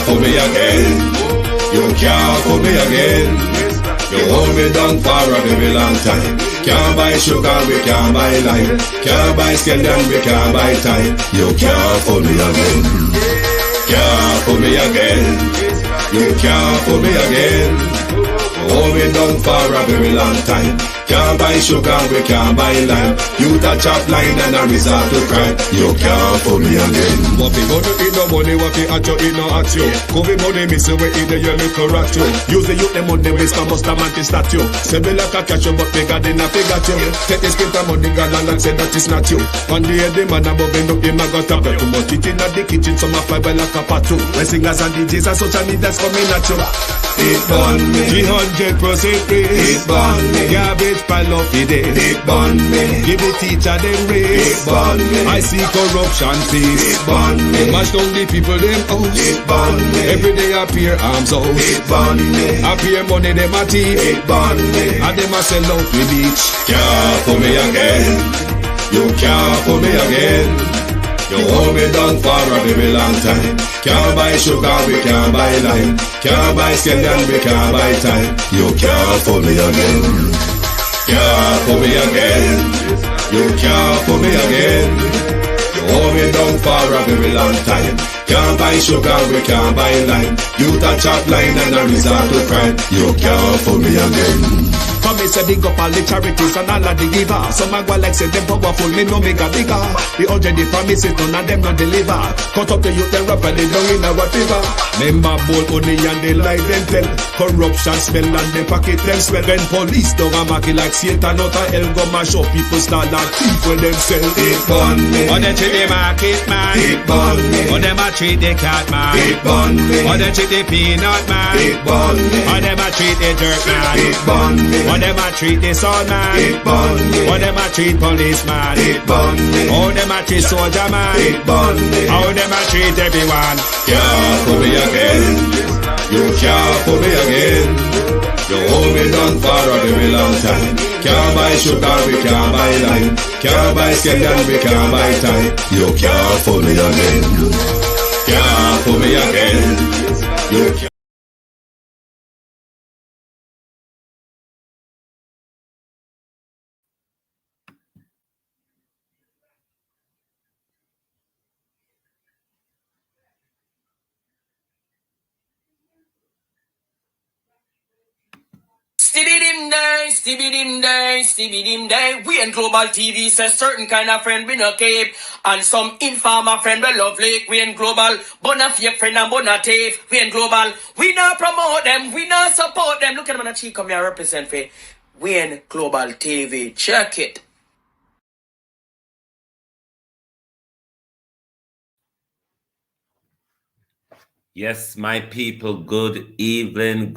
can't fool me again. You can't fool me again. You hold me down for a very long time. Can't buy sugar, we can't buy lime. Can't buy scallion, we can't buy time. You can't fool me again. Can't fool me again. You can't fool me again. Hold me down for a very long time. Can't buy sugar, we can't buy lime. You touch up line and a resort to crime. You can't fool me again. What people do eat no money, what people at you eat no at you. Covid money missing we eat the your little rat you. Use the youth the money waste and bust a man to statue. Say me like a catch you but bigger than a figure you. Take the skin of money galang and say that is not you. One day the man above end up him a got a bet. Too much it in the kitchen, some a fly well like a patu. When singers and DJs and social media's coming at you. It burn me 300% raise. It burn me garbage pile of the day. It burn me give the teacher them raise. It burn me I see corruption face. It burn me mash down the people them house. It burn me every day appear arms out. It burn me appear money them a thief. It burn me and them a sell out with each. Can't fool me again. You can't fool me again. You hold me down for a very long time. Can't buy sugar, we can't buy lime. Can't buy scallion, we can't buy time. You can't fool me again. Can't fool me again. You can't fool me again. You hold me down for a very long time. Can't buy sugar, we can't buy lime. You touch up line and a resort to crime. You can't fool me again. Come me say big up all the charities and all of the givers. Some a go like say them powerful, me no make a bigger. The urgent the promises, none of them not deliver. Cut up the youth, them rap and they down in our fever. Member bold money and they lie them tell. Corruption smell and they pocket them swell. When police don't a market like Satan out of hell, go mash up people start like thief when them sell. It burn me. Or they treat the market man. It burn me. Or them a treat the cat man. It burn me. Or they treat the peanut man. It burn me. Or them a treat the dirt man. It burn me. Or them a treat the sun man. It burn me. Or them a treat policeman. It burn me. Or them a treat soldier man. It burn me. Or them a treat everyone. Can't fool me again. You can't fool me again. You hold me down for a very long time. Can't buy sugar, we can't buy lime. Can't buy scallion, we can't buy time. You can't fool me again. Can't fool me again. You can't. Stibby dim day. We in Global TV says certain kind of friend we no keep. And some informer friend we lovely. We in Global, bona fake friend and bona thief. We in Global, we not promote them, we not support them. Look at them on the cheek, come here represent for. We in Global TV, check it. Yes, my people, good evening,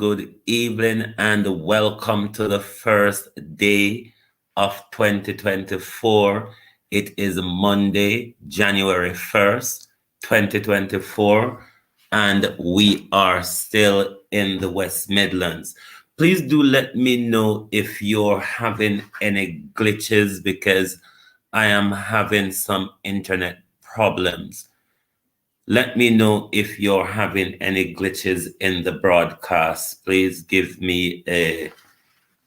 and welcome to the first day of 2024. It is Monday, January 1st, 2024, and we are still in the West Midlands. Please do let me know if you're having any glitches because I am having some internet problems. Let me know if you're having any glitches in the broadcast. Please give me a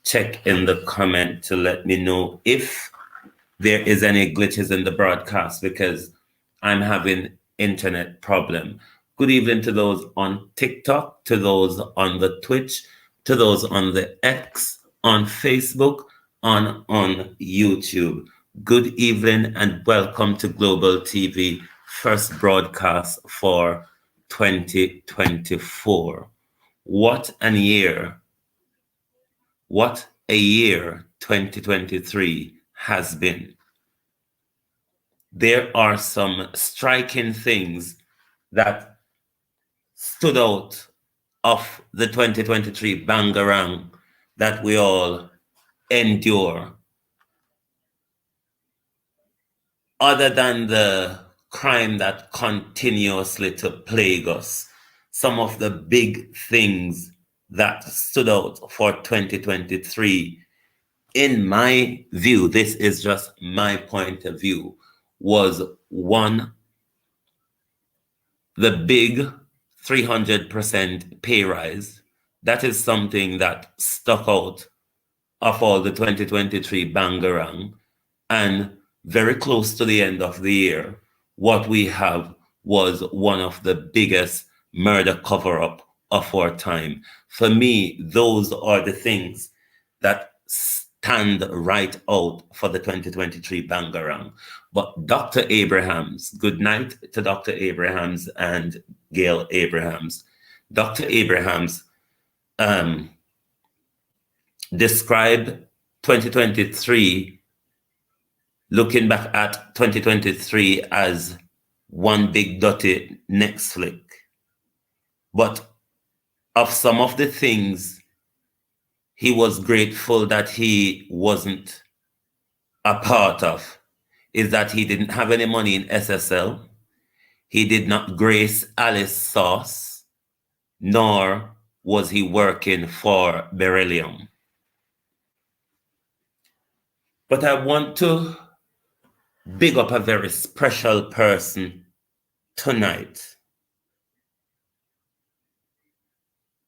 check in the comment to let me know if there is any glitches in the broadcast because I'm having internet problem. Good evening to those on TikTok, to those on the Twitch, to those on the X, on Facebook, on YouTube. Good evening and welcome to Global TV. First broadcast for 2024. What a year 2023 has been. There are some striking things that stood out of the 2023 bangarang that we all endure. Other than the crime that continuously to plague us, some of the big things that stood out for 2023, in my view, this is just my point of view, was one, the big 300% pay rise. That is something that stuck out of all the 2023 bangarang. And very close to the end of the year, what we have was one of the biggest murder cover-up of our time. For me, those are the things that stand right out for the 2023 bangarang. But Dr. Abrahams, good night to Dr. Abrahams and Gail Abrahams. Dr. Abrahams described 2023, looking back at 2023 as one big dirty next flick. But of some of the things he was grateful that he wasn't a part of is that he didn't have any money in SSL. He did not grace Alice Sauce, nor was he working for Beryllium. But I want to big up a very special person tonight.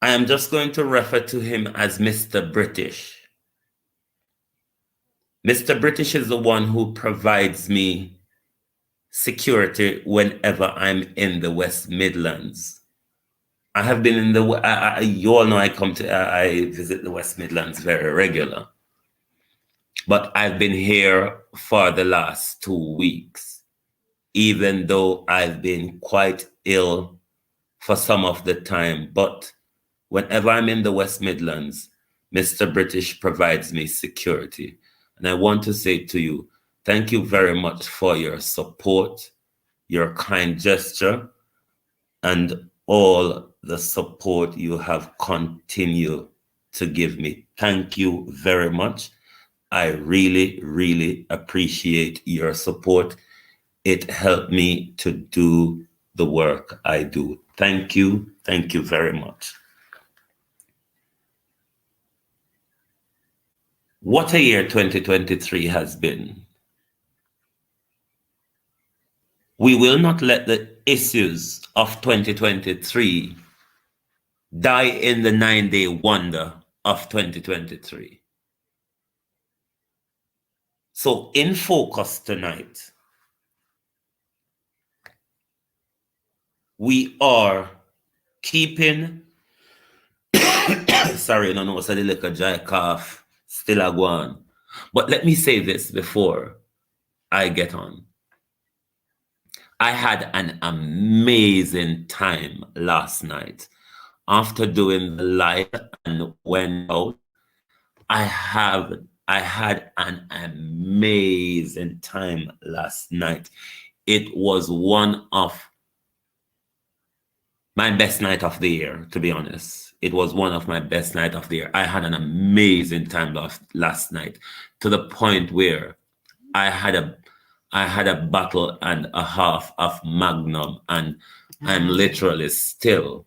I am just going to refer to him as Mr. British. Mr. British is the one who provides me security whenever I'm in the West Midlands. I have been in the, you all know I visit the West Midlands very regular. But I've been here for the last 2 weeks, even though I've been quite ill for some of the time. But whenever I'm in the West Midlands, Mr. British provides me security. And I want to say to you, thank you very much for your support, your kind gesture, and all the support you have continued to give me. Thank you very much. I really, really appreciate your support. It helped me to do the work I do. Thank you. Thank you very much. What a year 2023 has been. We will not let the issues of 2023 die in the 9-day wonder of 2023. So in focus tonight, we are keeping, sorry, no, it's a little dry cough, still a go on. But let me say this before I get on. I had an amazing time last night. After doing the live and went out, I had an amazing time last night. It was one of my best night of the year, to be honest. It was one of my best night of the year. I had an amazing time last night, to the point where I had a bottle and a half of Magnum, and I'm literally still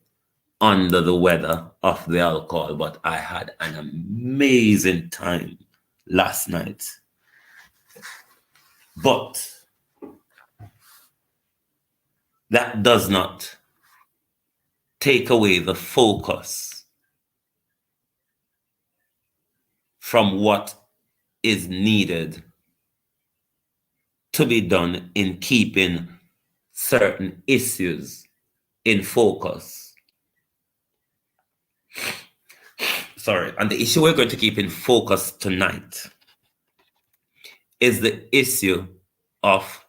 under the weather of the alcohol, but I had an amazing time last night. But that does not take away the focus from what is needed to be done in keeping certain issues in focus. Sorry, and the issue we're going to keep in focus tonight is the issue of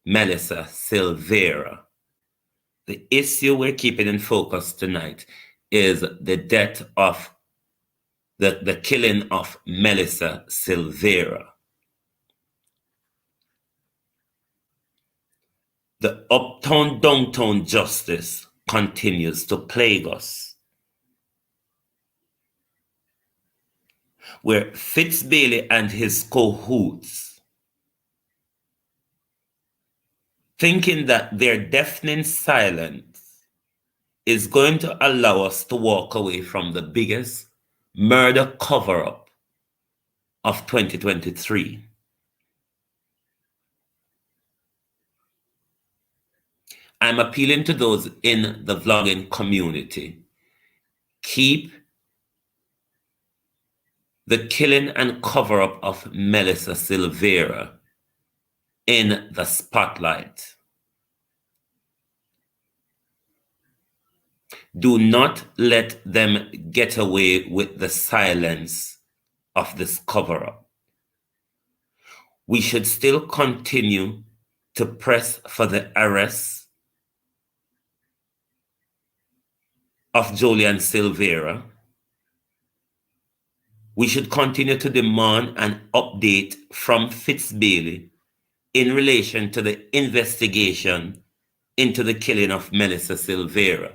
Melissa Silvera. The issue we're keeping in focus tonight is the death of the killing of Melissa Silvera. The uptown downtown justice continues to plague us, where Fitzbailey and his cahoots, thinking that their deafening silence is going to allow us to walk away from the biggest murder cover-up of 2023. I'm appealing to those in the vlogging community. Keep the killing and cover-up of Melissa Silvera in the spotlight. Do not let them get away with the silence of this cover-up. We should still continue to press for the arrest of Julian Silvera. We should continue to demand an update from Fitzbailey in relation to the investigation into the killing of Melissa Silvera.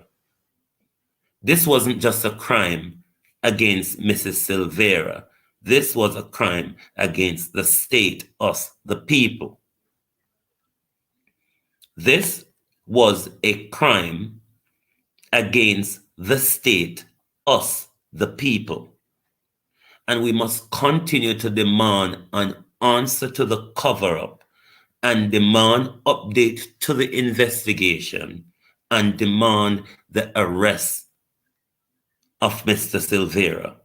This wasn't just a crime against Mrs. Silvera. This was a crime against the state, us, the people. This was a crime against the state, us, the people. And we must continue to demand an answer to the cover-up and demand update to the investigation and demand the arrest of Mr. Silvera.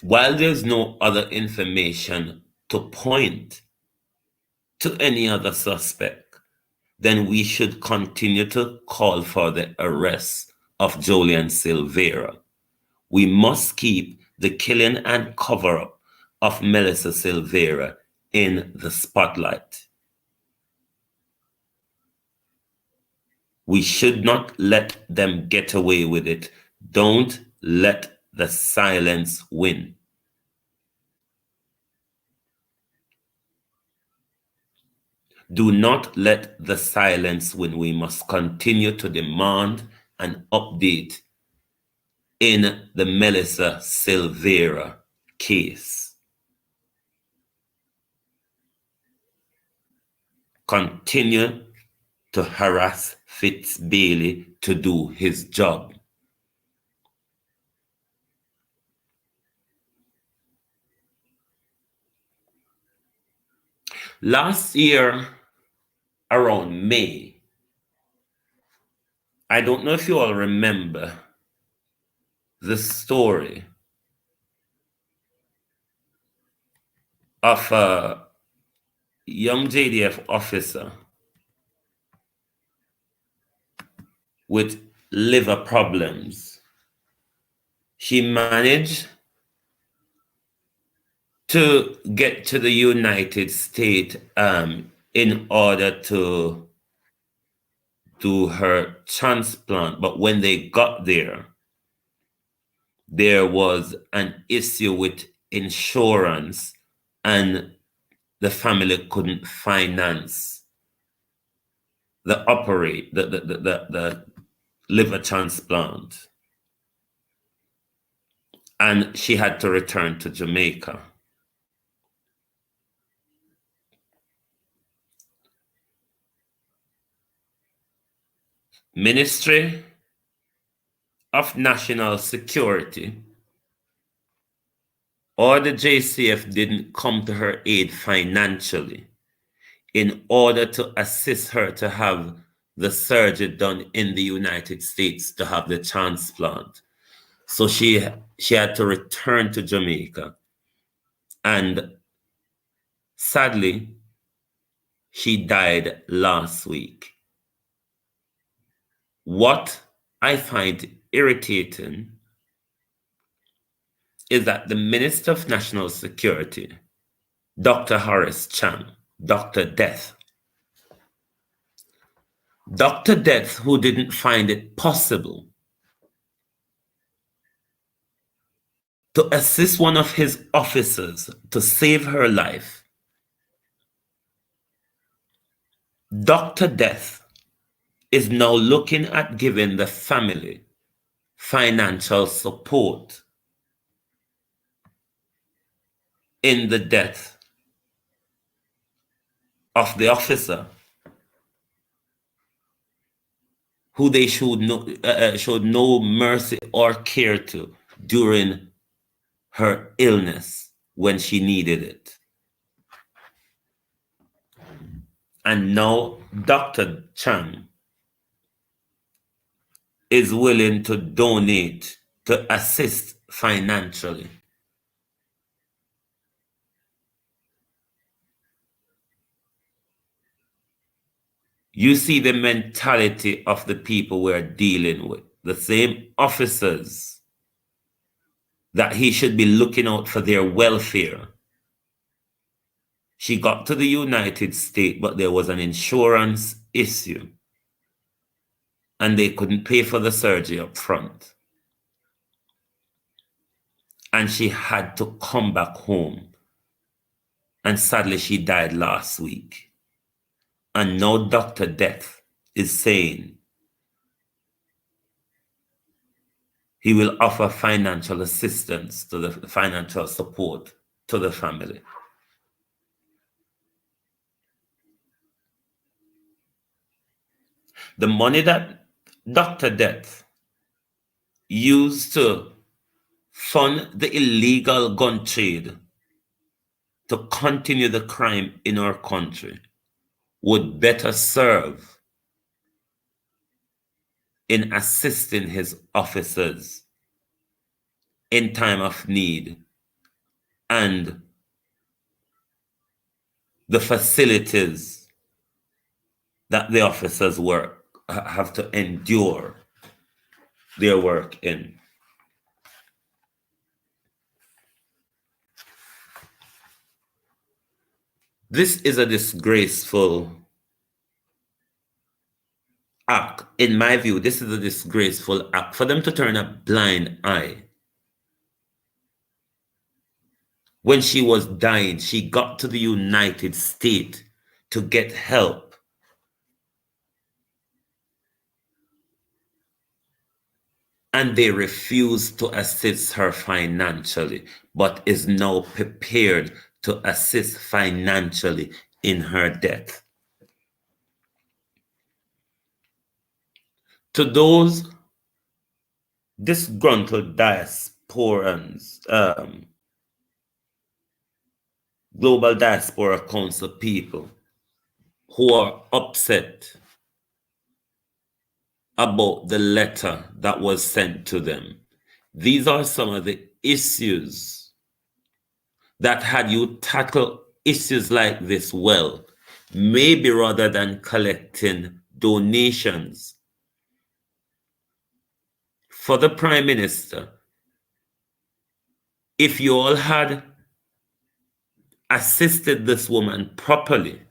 While there's no other information to point to any other suspect, then we should continue to call for the arrest of Julian Silvera. We must keep the killing and cover-up of Melissa Silvera in the spotlight. We should not let them get away with it. Don't let the silence win. Do not let the silence win. We must continue to demand an update in the Melissa Silvera case. Continue to harass Fitzbailey to do his job. Last year, around May, I don't know if you all remember the story of a young JDF officer with liver problems. She managed to get to the United States in order to do her transplant. But when they got there, there was an issue with insurance and the family couldn't finance the liver transplant. And she had to return to Jamaica. Ministry of National Security or the JCF didn't come to her aid financially in order to assist her to have the surgery done in the United States to have the transplant. So she had to return to Jamaica. And sadly, she died last week. What I find irritating is that the Minister of National Security, Dr. Horace Chang, Dr. Death, who didn't find it possible to assist one of his officers to save her life. Dr. Death is now looking at giving the family financial support in the death of the officer who they showed no mercy or care to during her illness when she needed it. And now Dr. Chang is willing to donate to assist financially. You see the mentality of the people we're dealing with. The same officers that he should be looking out for their welfare. She got to the United States, but there was an insurance issue. And they couldn't pay for the surgery up front. And she had to come back home. And sadly, she died last week. And now Dr. Death is saying he will offer financial assistance to the financial support to the family. The money that Dr. Death used to fund the illegal gun trade to continue the crime in our country would better serve in assisting his officers in time of need and the facilities that the officers have to endure their work in. This is a disgraceful act. In my view, this is a disgraceful act for them to turn a blind eye. When she was dying, she got to the United States to get help. And they refused to assist her financially, but is now prepared to assist financially in her death. To those disgruntled diasporans, Global Diaspora Council people who are upset about the letter that was sent to them. These are some of the issues that had you tackle issues like this well, maybe rather than collecting donations for the Prime Minister, if you all had assisted this woman properly,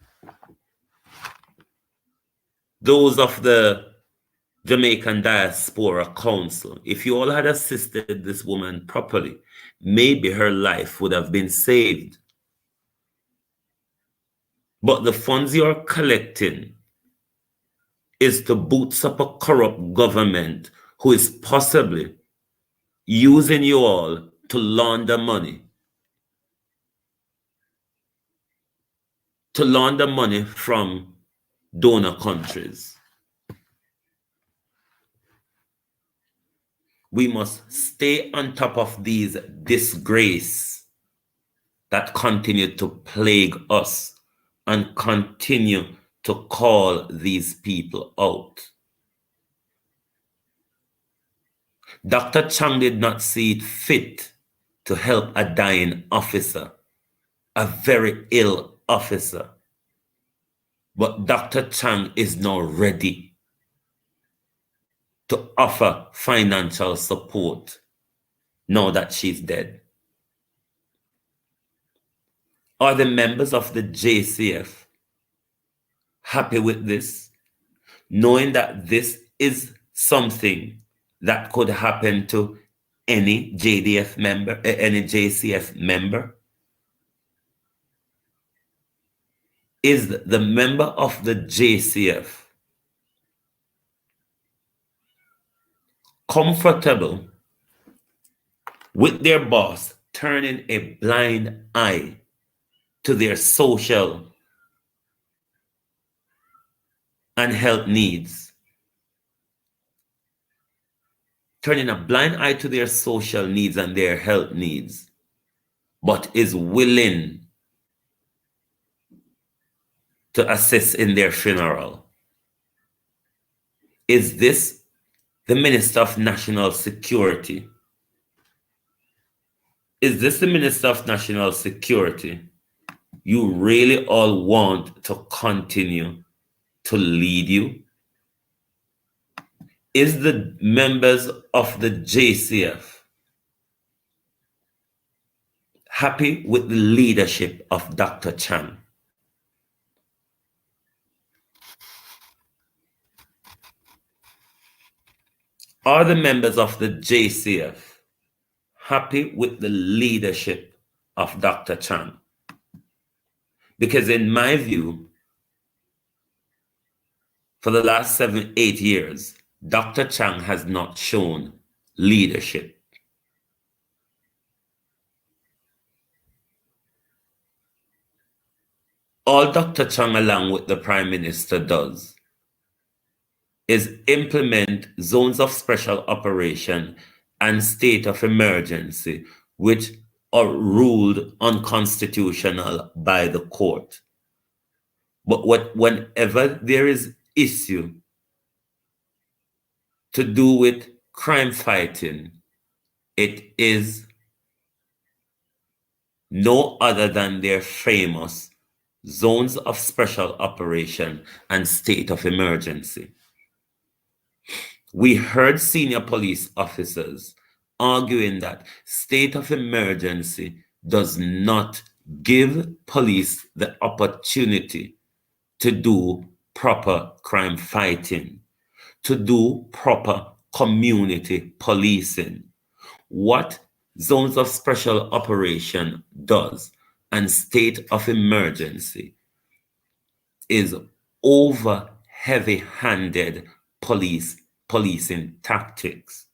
those of the Jamaican Diaspora Council, if you all had assisted this woman properly, maybe her life would have been saved. But the funds you're collecting is to boots up a corrupt government who is possibly using you all to launder money. To launder money from donor countries. We must stay on top of these disgrace that continue to plague us and continue to call these people out. Dr. Chang did not see it fit to help a dying officer, a very ill officer. But Dr. Chang is now ready to offer financial support now that she's dead. Are the members of the JCF happy with this, knowing that this is something that could happen to any JDF member, any JCF member? Is the member of the JCF comfortable with their boss turning a blind eye to their social and health needs? Turning a blind eye to their social needs and their health needs, but is willing to assist in their funeral? Is this the Minister of National Security? Is this the Minister of National Security you really all want to continue to lead you? Is the members of the JCF happy with the leadership of Dr. Chang? Are the members of the JCF happy with the leadership of Dr. Chang? Because in my view, for the last 7, 8 years, Dr. Chang has not shown leadership. All Dr. Chang, along with the Prime Minister, does is implement zones of special operation and state of emergency, which are ruled unconstitutional by the court. But whenever there is issue to do with crime fighting, it is no other than their famous zones of special operation and state of emergency. We heard senior police officers arguing that state of emergency does not give police the opportunity to do proper crime fighting, to do proper community policing. What zones of special operation does and state of emergency is over heavy-handed policing tactics,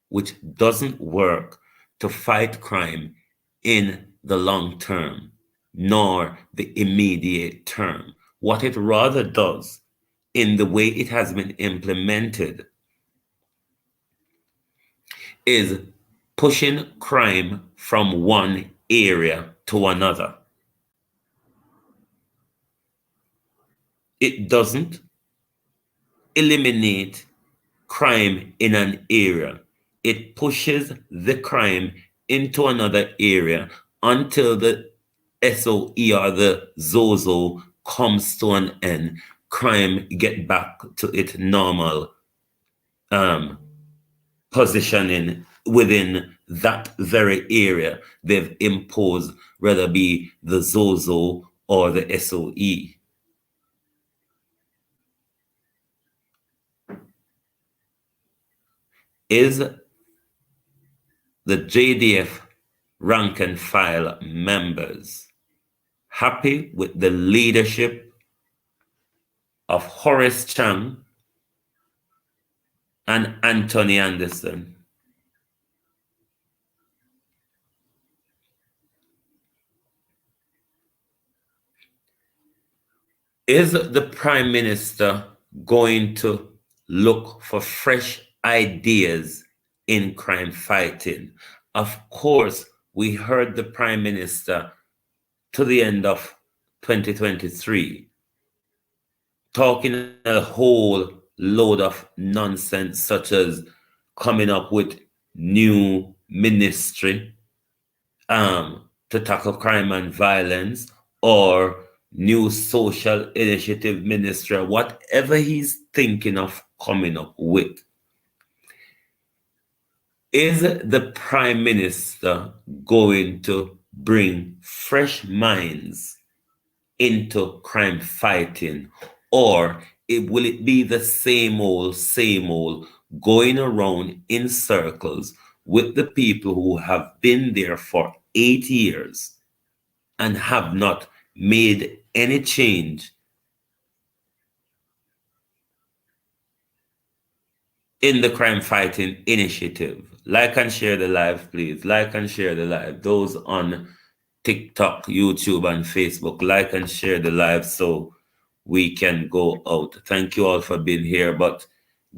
which doesn't work to fight crime in the long term, nor the immediate term. What it rather does, in the way it has been implemented, is pushing crime from one area to another. It doesn't eliminate crime in an area. It pushes the crime into another area until the SOE or the ZOZO comes to an end. Crime get back to its normal positioning within that very area they've imposed, whether it be the ZOZO or the SOE. Is the JDF rank and file members happy with the leadership of Horace Chang and Anthony Anderson? Is the Prime Minister going to look for fresh ideas in crime fighting? Of course, we heard the Prime Minister to the end of 2023 talking a whole load of nonsense, such as coming up with new ministry to tackle crime and violence, or new social initiative ministry, whatever he's thinking of coming up with. Is the Prime Minister going to bring fresh minds into crime fighting, or will it be the same old, going around in circles with the people who have been there for 8 years and have not made any change in the crime fighting initiative? Like and share the live, please. Like and share the live. Those on TikTok, YouTube, and Facebook, like and share the live so we can go out. Thank you all for being here, but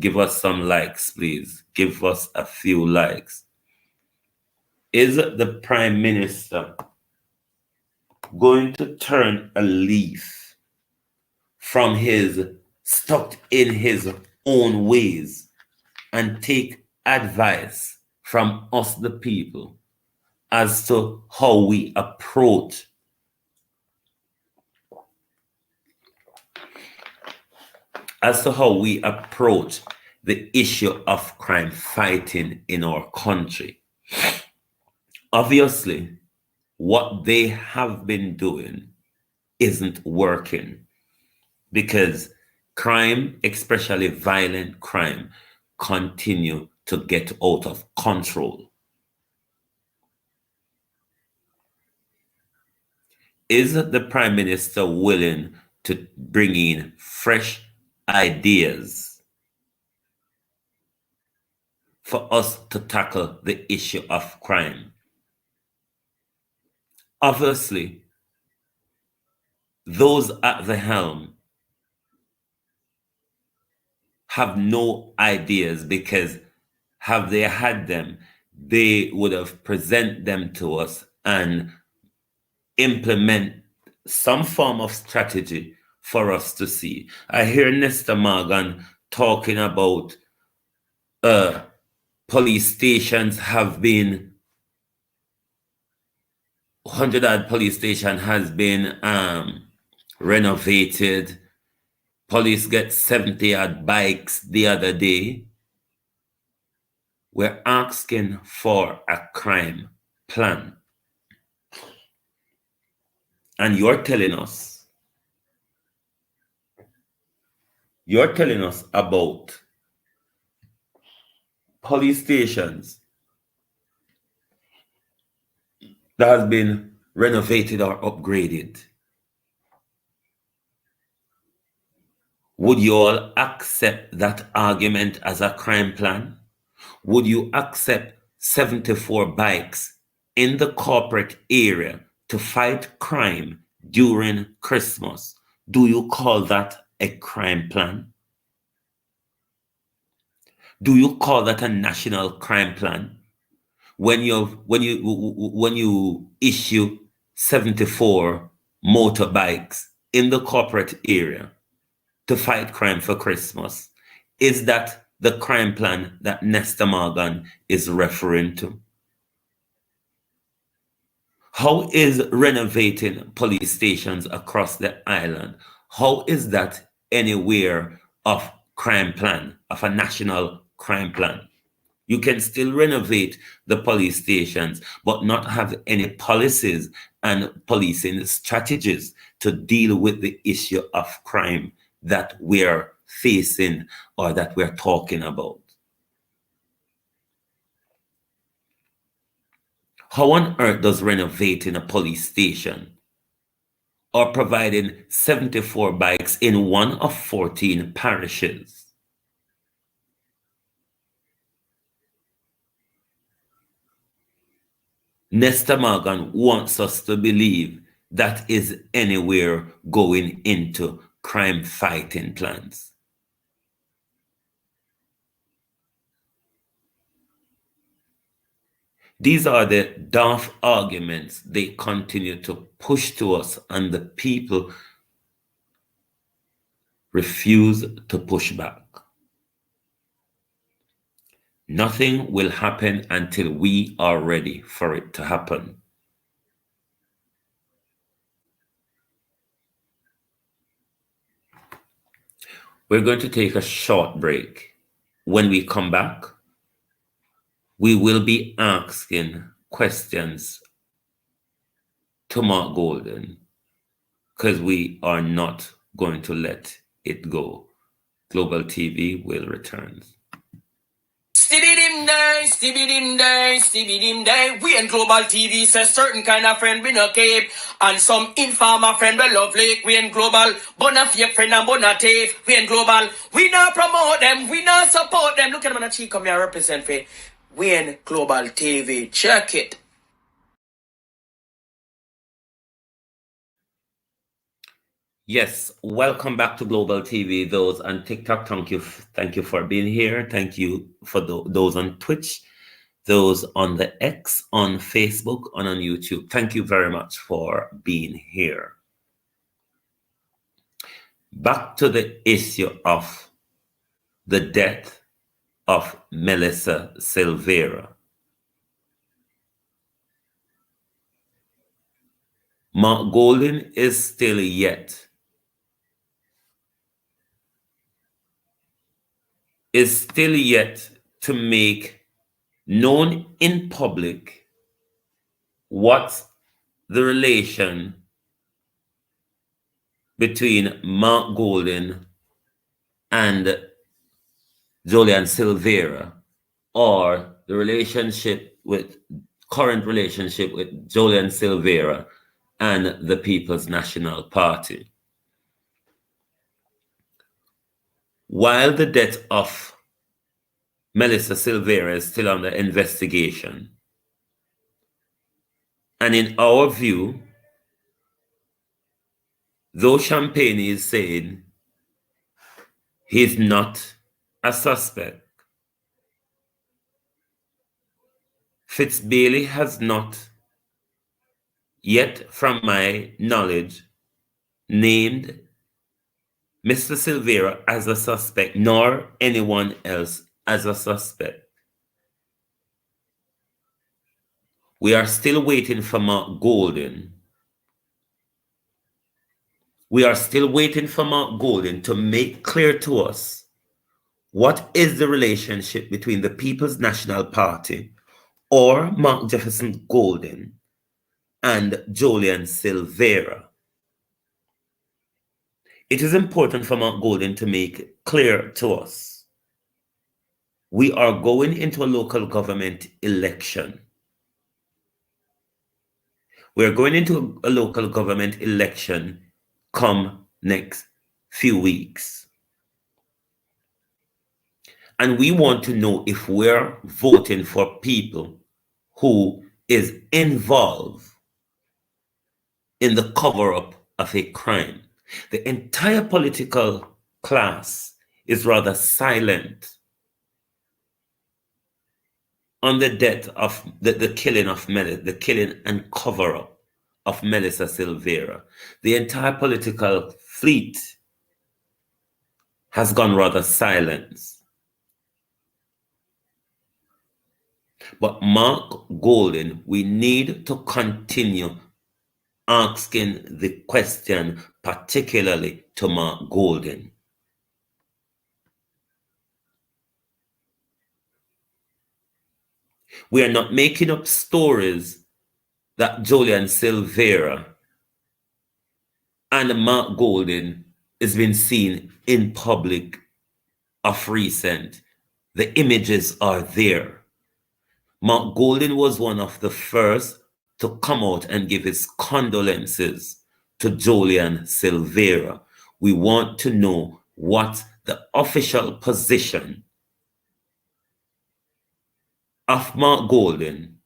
give us some likes, please. Give us a few likes. Is the Prime Minister going to turn a leaf from his stuck in his own ways and take advice from us, the people, as to how we approach the issue of crime fighting in our country. Obviously, what they have been doing isn't working, because crime, especially violent crime, continue to get out of control. Is the Prime Minister willing to bring in fresh ideas for us to tackle the issue of crime? Obviously, those at the helm have no ideas, because have they had them, they would have presented them to us and implement some form of strategy for us to see. I hear Nesta Morgan talking about police stations have been 100-odd police station has been renovated. Police get 70-odd bikes the other day. We're asking for a crime plan. And you're telling us about police stations that has been renovated or upgraded. Would you all accept that argument as a crime plan? Would you accept 74 bikes in the corporate area to fight crime during Christmas? Do you call that a crime plan? Do you call that a national crime plan? When you issue 74 motorbikes in the corporate area to fight crime for Christmas, is that the crime plan that Nesta Morgan is referring to? How is renovating police stations across the island, how is that anywhere of crime plan, of a national crime plan? You can still renovate the police stations, but not have any policies and policing strategies to deal with the issue of crime that we're facing or that we're talking about. How on earth does renovating a police station or providing 74 bikes in one of 14 parishes? Nesta Morgan wants us to believe that is anywhere going into crime fighting plans. These are the daft arguments they continue to push to us, and the people refuse to push back. Nothing will happen until we are ready for it to happen. We're going to take a short break. When we come back, we will be asking questions to Mark Golden, because we are not going to let it go. Global TV will return. Stibbidim day, stibbidim day, stibbidim day. We in Global TV say certain kind of friend we no cape, and some informer friend we love Lake. We in Global, bona fake friend and bona tape. We in Global, we not promote them, we not support them. Look at them on the cheek, come here represent for. We in Global TV, check it. Yes, welcome back to Global TV. Those on TikTok, thank you for being here. Thank you for those on Twitch, those on the X, on Facebook, and on YouTube. Thank you very much for being here. back to the issue of the death of Melissa Silvera. Mark Golden is still yet to make known in public what the relation between Mark Golden and Julian Silvera, or the current relationship with Julian Silvera and the People's National Party. While the death of Melissa Silvera is still under investigation, and in our view, though Champagne is saying he's not a suspect, Fitzbailey has not yet, from my knowledge, named Mr. Silvera as a suspect, nor anyone else as a suspect. We are still waiting for Mark Golden. We are still waiting for Mark Golden to make clear to us what is the relationship between the People's National Party or Mark Jefferson Golden and Julian Silvera. It is important for Mark Golden to make clear to us we are going into a local government election. We're going into a local government election come next few weeks. And we want to know if we're voting for people who is involved in the cover-up of a crime. The entire political class is rather silent on the death of the killing of the killing and cover-up of Melissa Silvera. The entire political fleet has gone rather silent. But Mark Golden, we need to continue asking the question, particularly to Mark Golden. We are not making up stories that Julian Silvera and Mark Golden has been seen in public of recent. The images are there. Mark Golden was one of the first to come out and give his condolences to Julian Silvera. We want to know what the official position of Mark Golden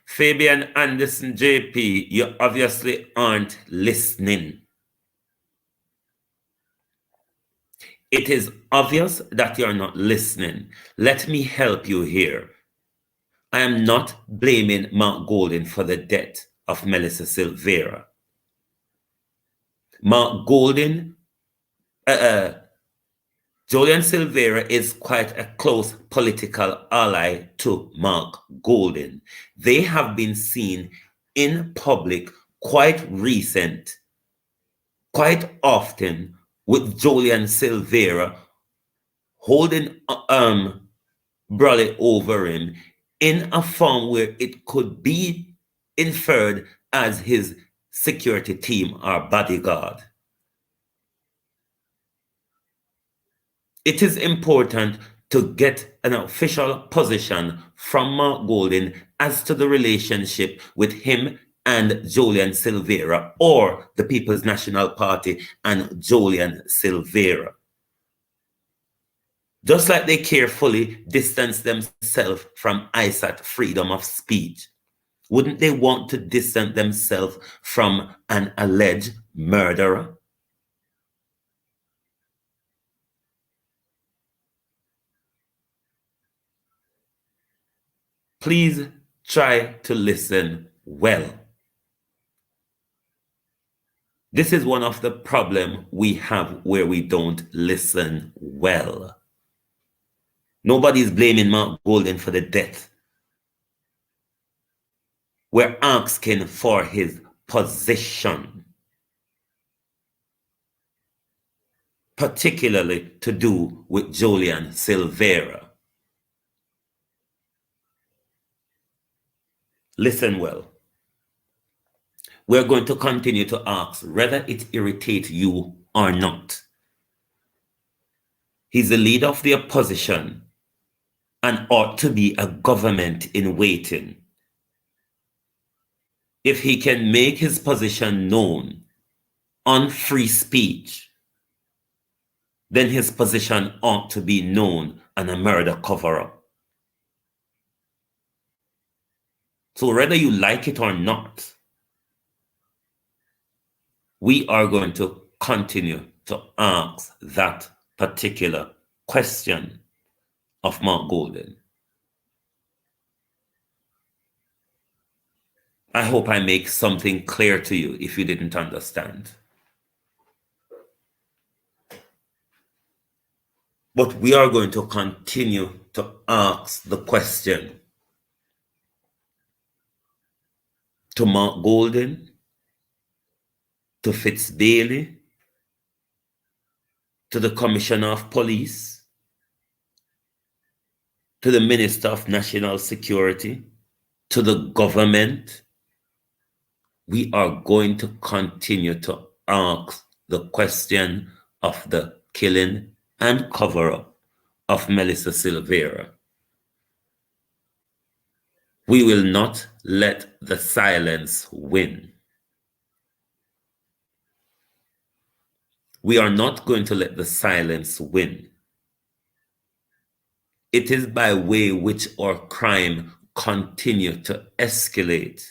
Fabian Anderson JP, you obviously aren't listening. It is obvious that you're not listening. Let me help you here. I am not blaming Mark Golden for the death of Melissa Silvera. Mark Golden, Julian Silvera is quite a close political ally to Mark Golden. They have been seen in public quite often with Julian Silvera holding Brolly over him in a form where it could be inferred as his security team or bodyguard. It is important to get an official position from Mark Golden as to the relationship with him and Julian Silvera, or the People's National Party and Julian Silvera. Just like they carefully distance themselves from ISAT freedom of speech, wouldn't they want to distance themselves from an alleged murderer? Please try to listen well. This is one of the problems we have where we don't listen well. Nobody's blaming Mark Golden for the death. We're asking for his position, particularly to do with Julian Silvera. Listen well. We're going to continue to ask whether it irritates you or not. He's the leader of the opposition and ought to be a government in waiting. If he can make his position known on free speech, then his position ought to be known on a murder cover-up. So whether you like it or not, we are going to continue to ask that particular question of Mark Golden. I hope I make something clear to you if you didn't understand. But we are going to continue to ask the question to Mark Golden, to Fitz Bailey, to the Commissioner of Police, to the Minister of National Security, to the government. We are going to continue to ask the question of the killing and cover-up of Melissa Silvera. We will not let the silence win. We are not going to let the silence win. It is by way which our crime continue to escalate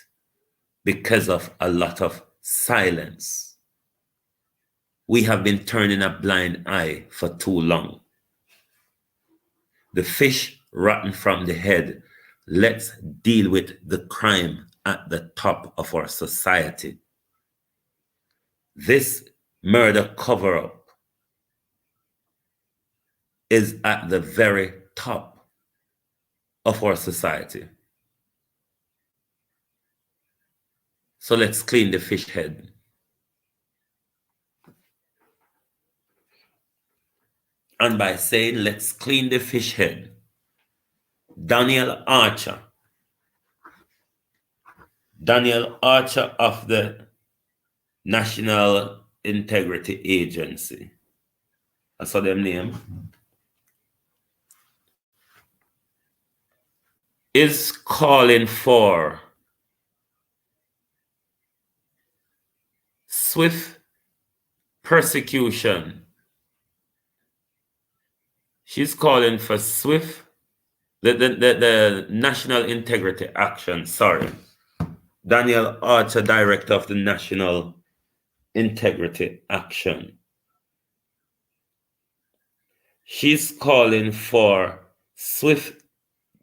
because of a lot of silence. We have been turning a blind eye for too long. The fish rotten from the head. Let's deal with the crime at the top of our society. This murder cover-up is at the very top of our society. So let's clean the fish head. And by saying let's clean the fish head, Daniel Archer of the National Integrity Agency, I saw them name, is calling for swift persecution. She's calling for swift, the National Integrity Action, sorry. Daniel Archer, Director of the National Integrity Action. She's calling for swift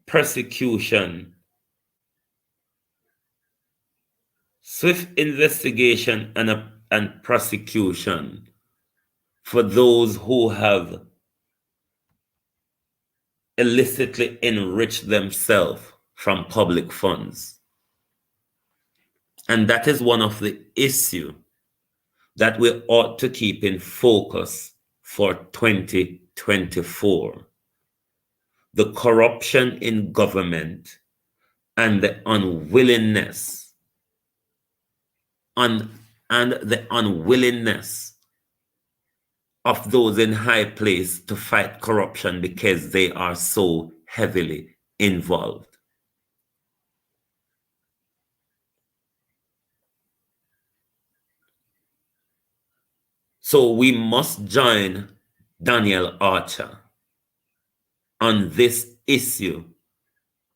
persecution, swift investigation and prosecution for those who have illicitly enriched themselves from public funds. And that is one of the issues that we ought to keep in focus for 2024. The corruption in government and the unwillingness of those in high place to fight corruption because they are so heavily involved. So we must join Daniel Archer on this issue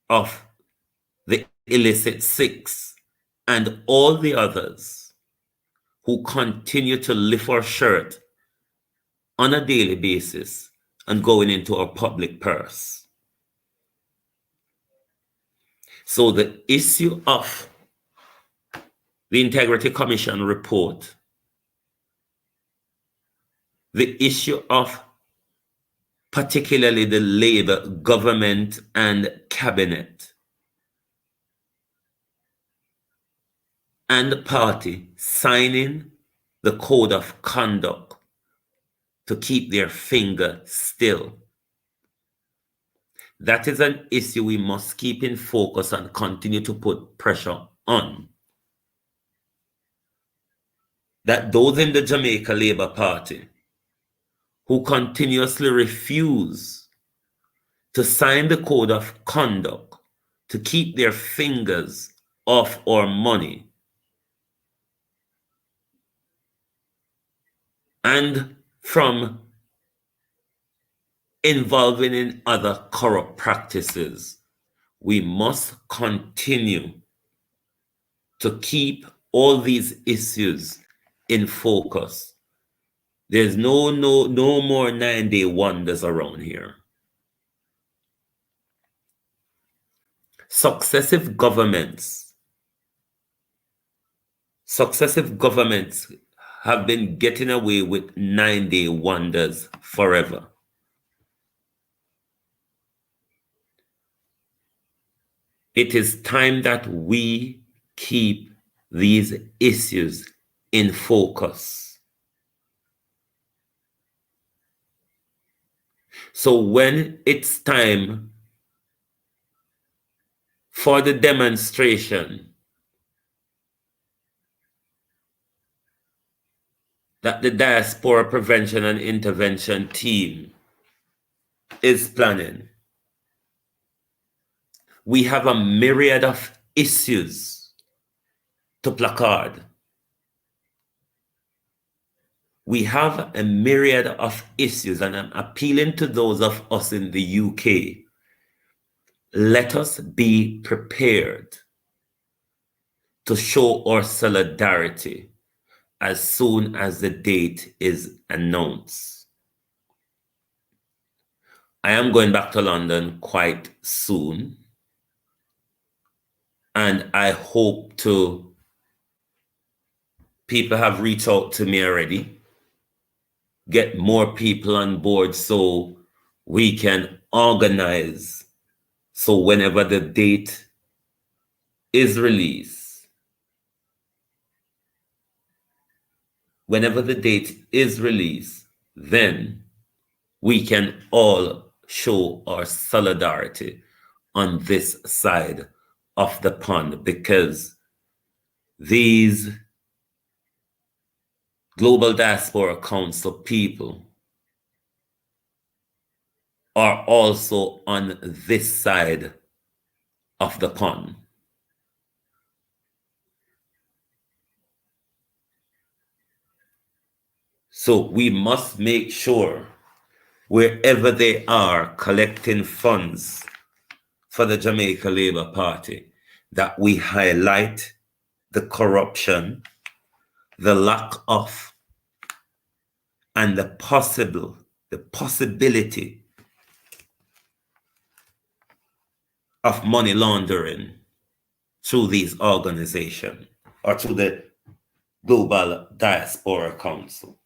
of the illicit six and all the others who continue to lift our shirt on a daily basis and going into our public purse. So the issue of the Integrity Commission report the issue of particularly the Labour government and cabinet and the party signing the code of conduct to keep their finger still. That is an issue we must keep in focus and continue to put pressure on. That those in the Jamaica Labour Party who continuously refuse to sign the code of conduct to keep their fingers off our money and from involving in other corrupt practices, we must continue to keep all these issues in focus. There's no more 9-day wonders around here. Successive governments have been getting away with 9-day wonders forever. It is time that we keep these issues in focus. So when it's time for the demonstration that the Diaspora Prevention and Intervention team is planning, we have a myriad of issues to placard. We have a myriad of issues, and I'm appealing to those of us in the UK. Let us be prepared to show our solidarity as soon as the date is announced. I am going back to London quite soon, and I hope people have reached out to me already, get more people on board so we can organize. So whenever the date is released, then we can all show our solidarity on this side of the pond, because these Global Diaspora Council people are also on this side of the pond. So we must make sure wherever they are collecting funds for the Jamaica Labour Party that we highlight the corruption, the lack of, and the possibility of money laundering through these organizations or through the Global Diaspora Council.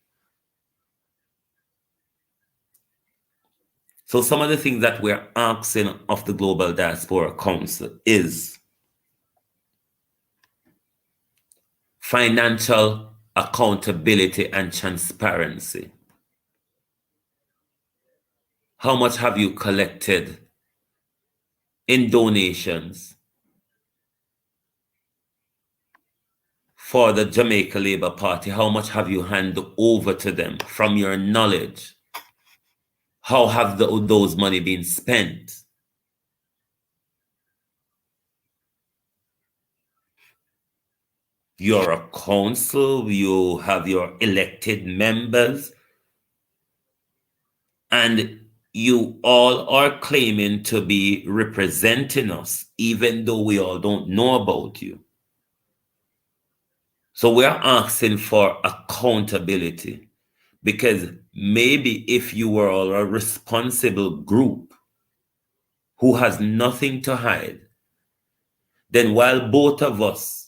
So some of the things that we're asking of the Global Diaspora Council is financial accountability and transparency. How much have you collected in donations for the Jamaica Labour Party? How much have you handed over to them from your knowledge? How have those money been spent? You're a council, you have your elected members, and you all are claiming to be representing us, even though we all don't know about you. So we're asking for accountability, because maybe if you were all a responsible group who has nothing to hide, then while both of us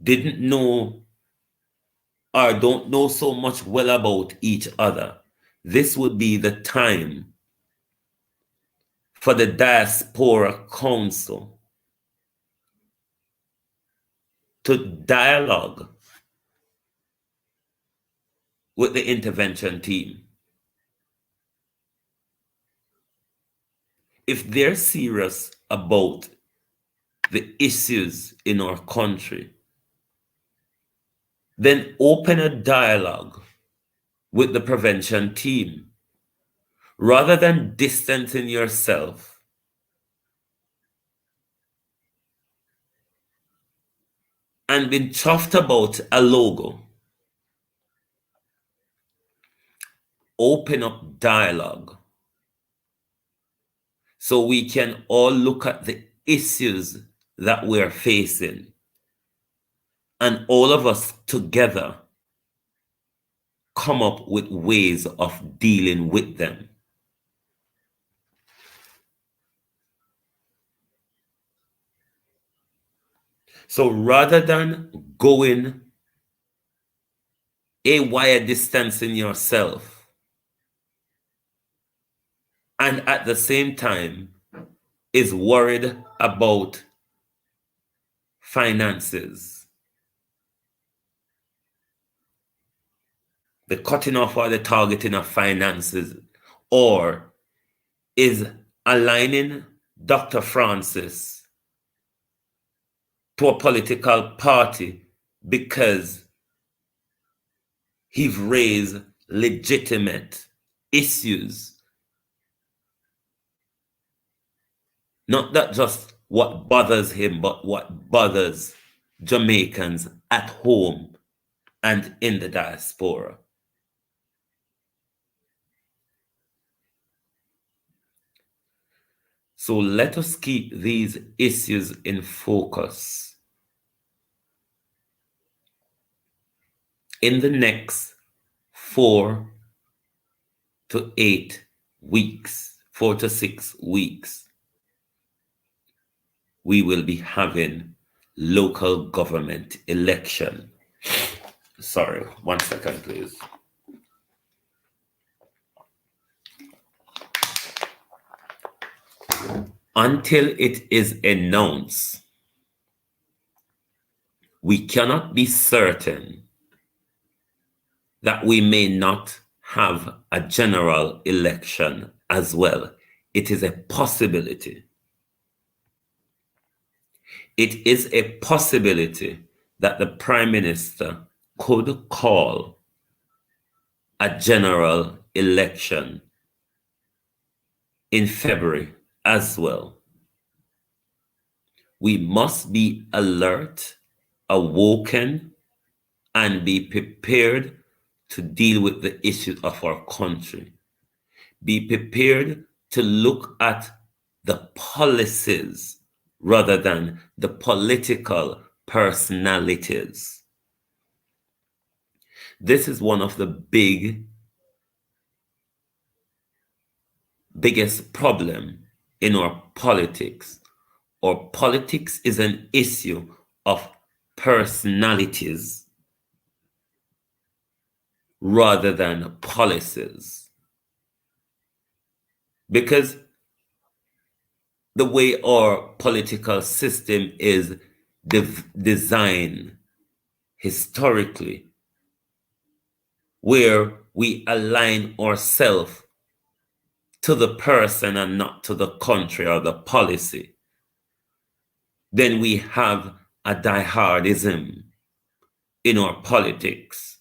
didn't know or don't know so much well about each other, this would be the time for the Diaspora Council to dialogue with the intervention team. If they're serious about the issues in our country, then open a dialogue with the prevention team rather than distancing yourself and being chuffed about a logo. Open up dialogue so we can all look at the issues that we're facing and all of us together come up with ways of dealing with them. So rather than going a wire distancing yourself and at the same time is worried about finances, the cutting off or the targeting of finances, or is aligning Dr. Francis to a political party because he's raised legitimate issues. Not that just what bothers him, but what bothers Jamaicans at home and in the diaspora. So let us keep these issues in focus. In the next 4 to 8 weeks, 4 to 6 weeks, we will be having local government election. Sorry, 1 second, please. Until it is announced, we cannot be certain that we may not have a general election as well. It is a possibility. It is a possibility that the Prime Minister could call a general election in February as well. We must be alert, awoken, and be prepared to deal with the issues of our country. Be prepared to look at the policies rather than the political personalities. This is one of the biggest problem in our politics. Our politics is an issue of personalities rather than policies. Because the way our political system is designed historically, where we align ourselves to the person and not to the country or the policy, then we have a diehardism in our politics.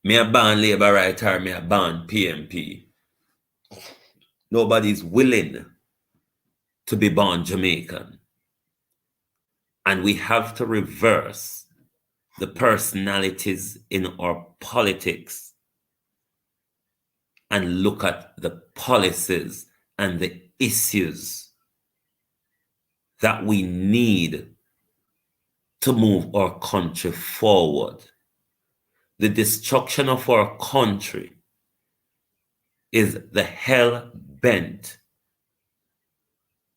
Me a ban Labour right or me a ban PMP. Nobody's willing to be born Jamaican. And we have to reverse the personalities in our politics and look at the policies and the issues that we need to move our country forward. The destruction of our country is the hell bent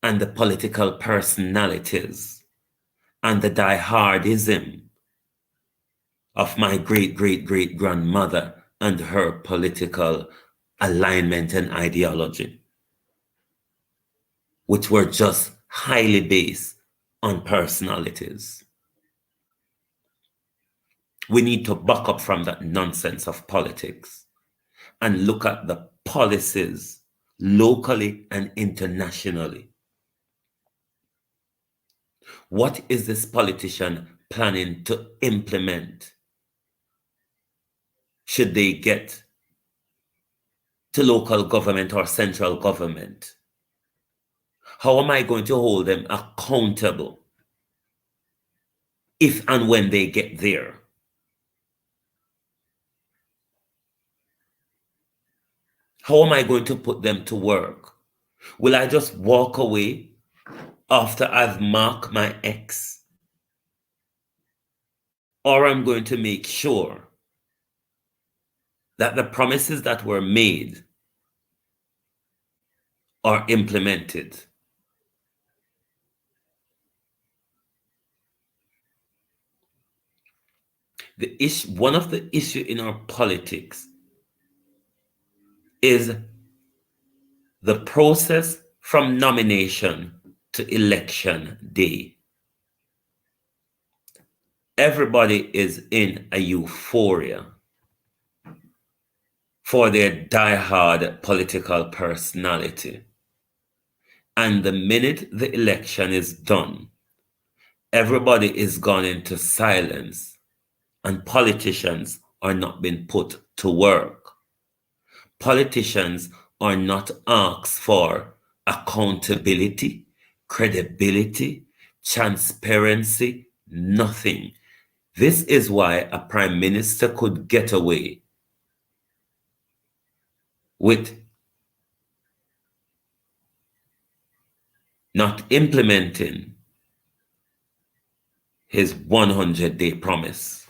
and the political personalities and the diehardism of my great-great-great-grandmother and her political alignment and ideology, which were just highly based on personalities. We need to back up from that nonsense of politics and look at the policies locally and internationally. What is this politician planning to implement should they get to local government or central government? How am I going to hold them accountable if and when they get there? How am I going to put them to work? Will I just walk away after I've marked my X? Or I'm going to make sure that the promises that were made are implemented. One of the issues in our politics is the process from nomination to election day. Everybody is in a euphoria for their diehard political personality. And the minute the election is done, everybody is gone into silence and politicians are not being put to work. Politicians are not asked for accountability, credibility, transparency, nothing. This is why a prime minister could get away with not implementing his 100-day promise,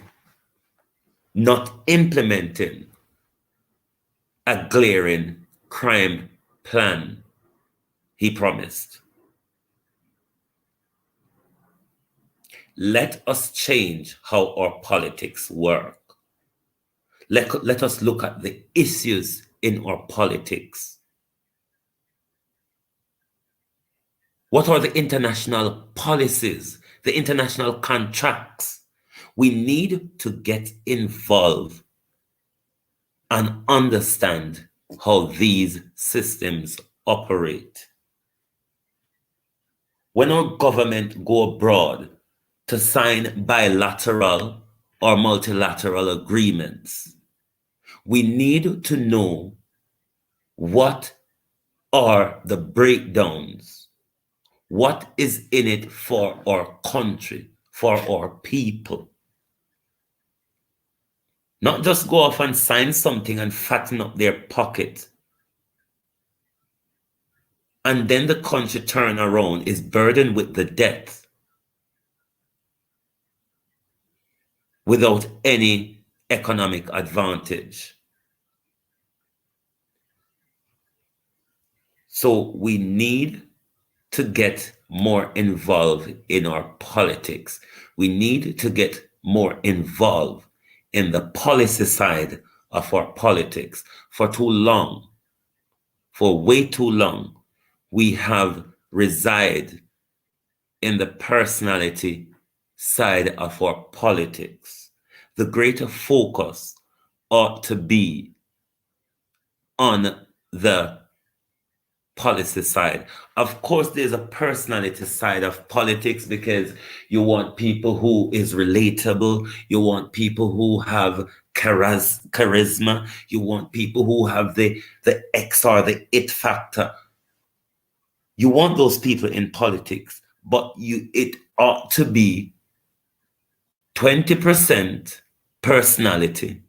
not implementing a glaring crime plan he promised. Let us change how our politics work. Let us look at the issues in our politics. What are the international policies, the international contracts? We need to get involved and understand how these systems operate. When our government go abroad to sign bilateral or multilateral agreements, we need to know what are the breakdowns, what is in it for our country, for our people. Not just go off and sign something and fatten up their pocket. And then the country turn around is burdened with the debt without any economic advantage. So we need to get more involved in our politics. We need to get more involved in the policy side of our politics. For too long, for way too long, we have resided in the personality side of our politics. The greater focus ought to be on the policy side. Of course, there's a personality side of politics because you want people who is relatable. You want people who have charisma. You want people who have the X or the it factor. You want those people in politics, but it ought to be 20% personality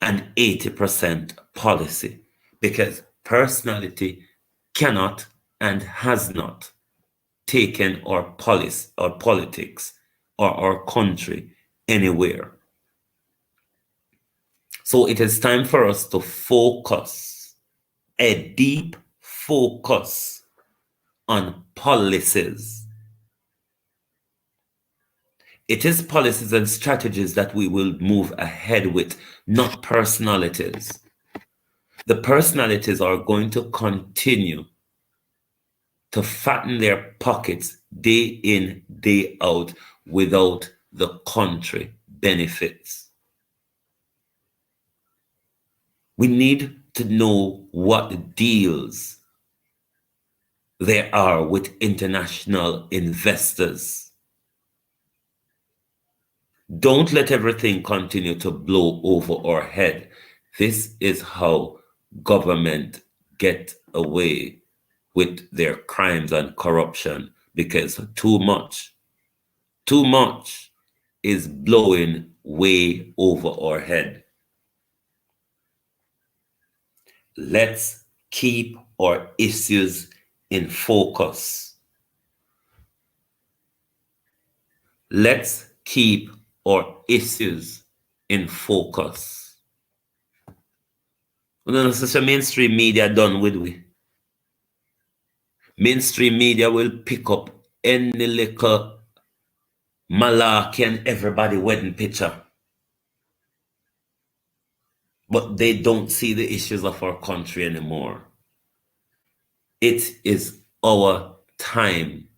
and 80% policy, because personality cannot and has not taken our policy or politics or our country anywhere. So it is time for us to focus, a deep focus on policies. It is policies and strategies that we will move ahead with, not personalities. The personalities are going to continue to fatten their pockets day in, day out without the country benefits. We need to know what deals there are with international investors. Don't let everything continue to blow over our head. This is how government get away with their crimes and corruption, because too much is blowing way over our head. Let's keep our issues in focus. Let's keep our issues in focus. So mainstream media done with we. Mainstream media will pick up any little malarkey and everybody wedding picture. But they don't see the issues of our country anymore. It is our time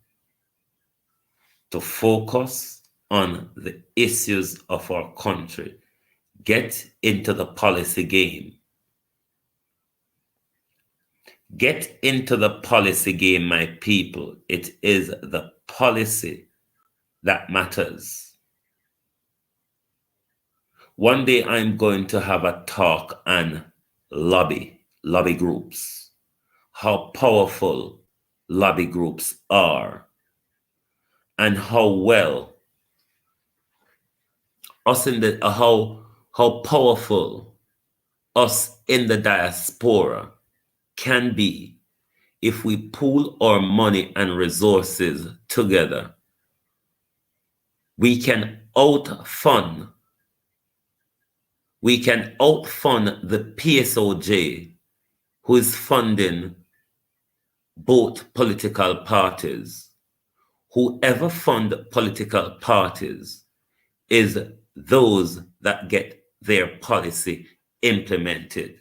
to focus on the issues of our country. Get into the policy game. Get into the policy game, my people. It is the policy that matters. One day I'm going to have a talk on lobby groups, how powerful lobby groups are, and how well us in the how powerful us in the diaspora can be if we pool our money and resources together. We can outfund the PSOJ, who is funding both political parties. Whoever fund political parties is those that get their policy implemented.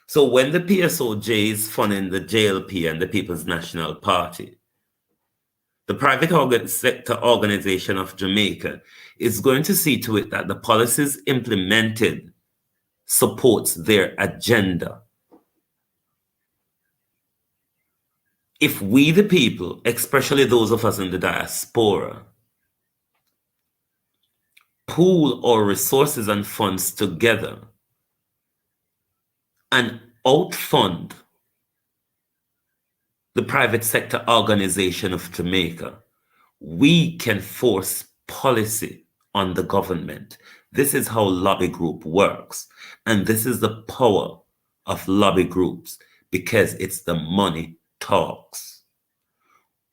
So when the PSOJ is funding the JLP and the People's National Party, the private sector organization of Jamaica is going to see to it that the policies implemented supports their agenda. If we, the people, especially those of us in the diaspora, pool our resources and funds together and outfund the private sector organization of Jamaica, we can force policy on the government. This is how lobby group works. And this is the power of lobby groups, because it's the money talks.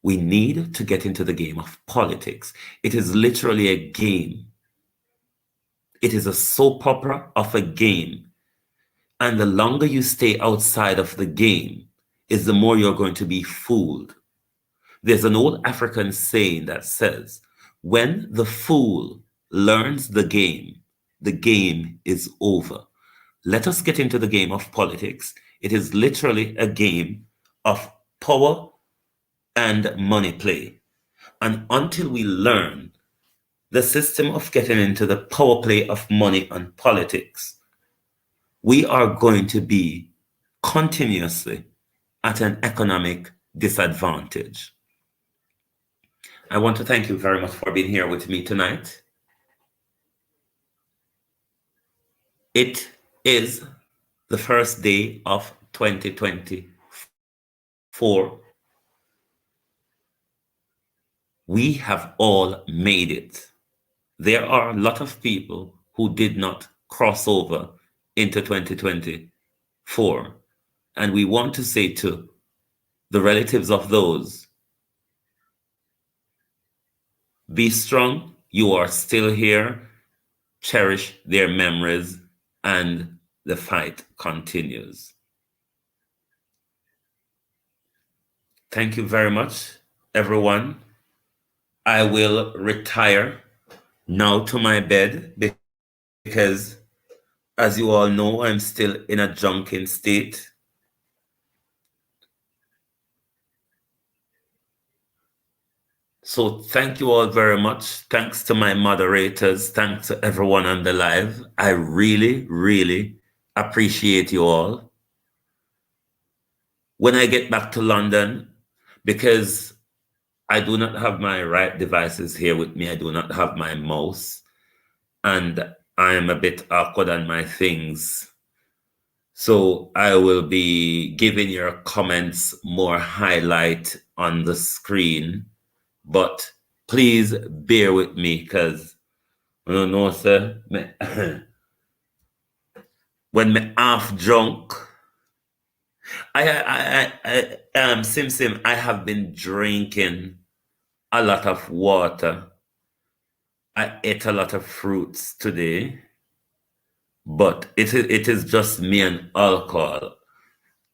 We need to get into the game of politics. It is literally a game. It is a soap opera of a game. And the longer you stay outside of the game, is the more you're going to be fooled. There's an old African saying that says, when the fool learns the game is over. Let us get into the game of politics. It is literally a game of power and money play. And until we learn the system of getting into the power play of money and politics, we are going to be continuously at an economic disadvantage. I want to thank you very much for being here with me tonight. It is the first day of 2024. We have all made it. There are a lot of people who did not cross over into 2024. And we want to say to the relatives of those, be strong, you are still here, cherish their memories, and the fight continues. Thank you very much, everyone. I will retire now to my bed because, as you all know, I'm still in a drunken state. So thank you all very much. Thanks to my moderators. Thanks to everyone on the live. I really, really appreciate you all. When I get back to London, because I do not have my right devices here with me, I do not have my mouse, and I am a bit awkward on my things. So I will be giving your comments more highlight on the screen, but please bear with me because I don't know, sir. When me half drunk, Sim, I have been drinking a lot of water. I ate a lot of fruits today, but it is just me and alcohol.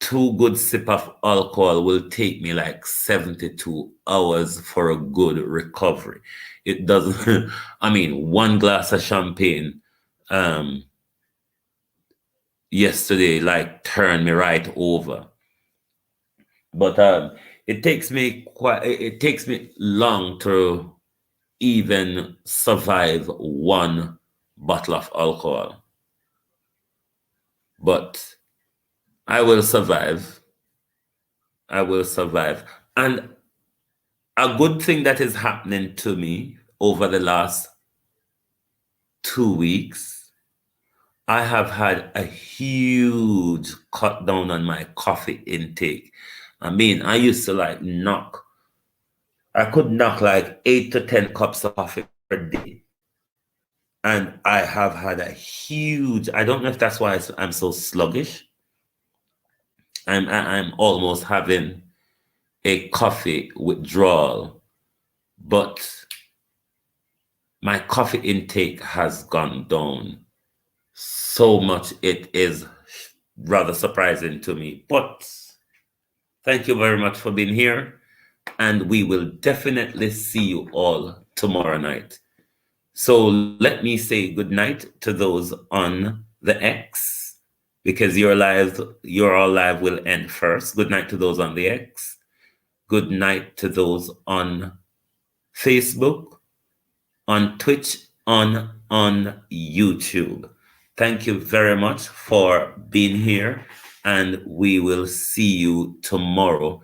2 good sip of alcohol will take me like 72 hours for a good recovery. It doesn't, I mean, 1 glass of champagne yesterday like turned me right over. But it takes me long to even survive 1 bottle of alcohol. But I will survive. I will survive. And a good thing that is happening to me over the last 2 weeks, I have had a huge cut down on my coffee intake. I mean, I used to I could knock like 8 to 10 cups of coffee per day. And I have had a huge, I don't know if that's why I'm so sluggish. I'm almost having a coffee withdrawal, but my coffee intake has gone down so much. It is rather surprising to me. But thank you very much for being here. And we will definitely see you all tomorrow night. So let me say good night to those on the X, because your all live will end first. Good night to those on the X. Good night to those on Facebook, on Twitch, on YouTube. Thank you very much for being here, and we will see you tomorrow.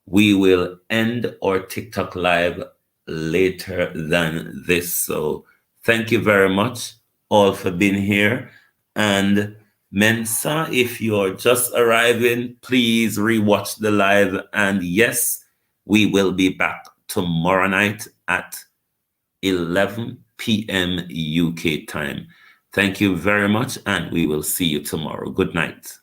We will end our TikTok live later than this. So thank you very much all for being here. And Mensa, if you're just arriving, please rewatch the live. And yes, we will be back tomorrow night at 11 p.m. UK time. Thank you very much, and we will see you tomorrow. Good night.